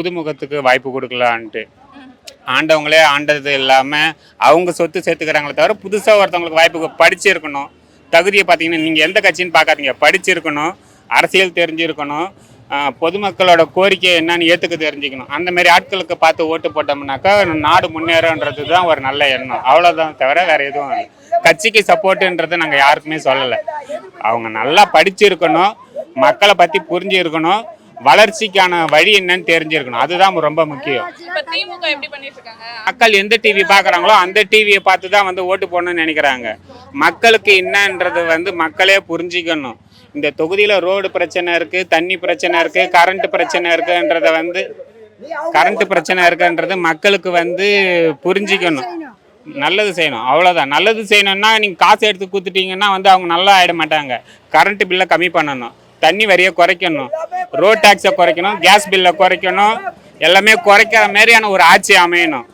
புதுமுகத்துக்கு வாய்ப்பு கொடுக்கலான்ட்டு ஆண்டவங்களே ஆண்டது இல்லாமல் அவங்க சொத்து சேர்த்துக்கிறாங்களே தவிர புதுசாக ஒருத்தவங்களுக்கு வாய்ப்பு படிச்சிருக்கணும். தகுதியை பார்த்தீங்கன்னா நீங்கள் எந்த கட்சின்னு பார்க்காதீங்க, படிச்சிருக்கணும், அரசியல் தெரிஞ்சிருக்கணும், பொதுமக்களோட கோரிக்கை என்னன்னு ஏற்றுக்க தெரிஞ்சுக்கணும். அந்த மாதிரி ஆட்களுக்கு பார்த்து ஓட்டு போட்டோம்னாக்கா நாடு முன்னேறன்றது தான் ஒரு நல்ல எண்ணம். அவ்வளோதான் தவிர வேறு எதுவும் இல்லை. கட்சிக்கு சப்போர்ட்டுன்றதை நாங்கள் யாருக்குமே சொல்லலை. அவங்க நல்லா படிச்சிருக்கணும், மக்களை பற்றி புரிஞ்சிருக்கணும், வளர்ச்சிக்கான வழி என்னன்னு தெரிஞ்சிருக்கணும். அதுதான் ரொம்ப முக்கியம். மக்கள் எந்த டிவி பார்க்குறாங்களோ அந்த டிவியை பார்த்து தான் ஓட்டு போடணும்னு நினைக்கிறாங்க. மக்களுக்கு என்னன்றது மக்களே புரிஞ்சிக்கணும். இந்த தொகுதியில் ரோடு பிரச்சனை இருக்குது, தண்ணி பிரச்சனை இருக்குது, கரண்ட் பிரச்சனை இருக்குன்றத கரண்ட் பிரச்சனை இருக்குன்றது மக்களுக்கு புரிஞ்சிக்கணும். நல்லது செய்யணும், அவ்வளோதான். நல்லது செய்யணும்னா நீங்கள் காசு எடுத்து கொடுத்துட்டீங்கன்னா அவங்க நல்லா ஆகிட மாட்டாங்க. கரண்ட் பில்லை கம்மி பண்ணணும், தண்ணி வரியை குறைக்கணும், ரோட் டேக்ஸை குறைக்கணும், கேஸ் பில்லை குறைக்கணும், எல்லாமே குறைக்கிற மாதிரியான ஒரு ஆட்சி அமையணும்.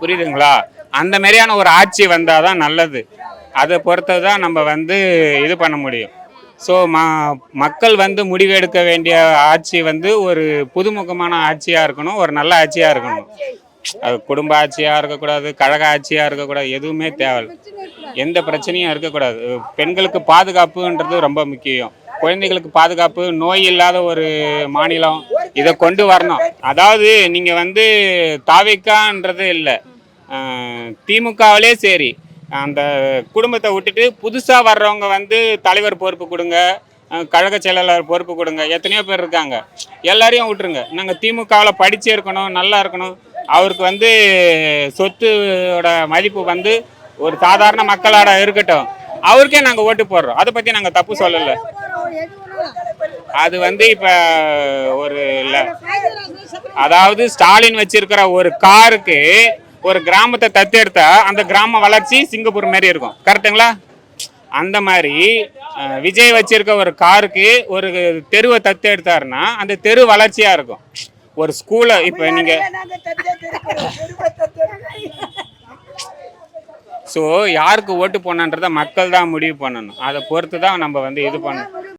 புரியுதுங்களா? அந்த மாதிரியான ஒரு ஆட்சி வந்தால் தான் நல்லது. அதை பொறுத்து தான் நம்ம இது பண்ண முடியும். ஸோ மக்கள் முடிவெடுக்க வேண்டிய ஆட்சி ஒரு புதுமுகமான ஆட்சியாக இருக்கணும், ஒரு நல்ல ஆட்சியாக இருக்கணும். அது குடும்ப ஆட்சியாக இருக்கக்கூடாது, கழக ஆட்சியாக இருக்கக்கூடாது, எதுவுமே தேவையில்லை. எந்த பிரச்சனையும் இருக்கக்கூடாது. பெண்களுக்கு பாதுகாப்புன்றது ரொம்ப முக்கியம். குழந்தைகளுக்கு பாதுகாப்பு, நோய் இல்லாத ஒரு மாநிலம், இதை கொண்டு வரணும். அதாவது நீங்கள் தாவேக்கான்றது இல்லை, திமுகவிலே சரி, அந்த குடும்பத்தை விட்டுட்டு புதுசாக வர்றவங்க தலைவர் பொறுப்பு கொடுங்க, கழக செயலாளர் பொறுப்பு கொடுங்க, எத்தனையோ பேர் இருக்காங்க, எல்லாரையும் விட்டுருங்க. நாங்கள் திமுகவில் படிச்சே இருக்கணும், நல்லா இருக்கணும், அவருக்கு சொத்தோட மதிப்பு ஒரு சாதாரண மக்களோட இருக்கட்டும், அவருக்கே நாங்கள் ஓட்டு போடுறோம். அதை பற்றி நாங்கள் தப்பு சொல்லலை. அது இப்போ ஒரு இல்லை, அதாவது ஸ்டாலின் வச்சிருக்கிற ஒரு காருக்கு ஒரு கிராமத்தை தத்தெடுத்தா அந்த கிராம வளர்ச்சி சிங்கப்பூர் மாதிரி இருக்கும். கரெக்டுங்களா? அந்த மாதிரி விஜய் வச்சிருக்க ஒரு காருக்கு ஒரு தெருவை தத்தெடுத்தாருன்னா அந்த தெரு வளர்ச்சியா இருக்கும். ஒரு ஸ்கூலை இப்போ நீங்க ஸோ யாருக்கு ஓட்டு போனன்றதை மக்கள் தான் முடிவு பண்ணணும். அதை பொறுத்து தான் நம்ம இது பண்ணணும்.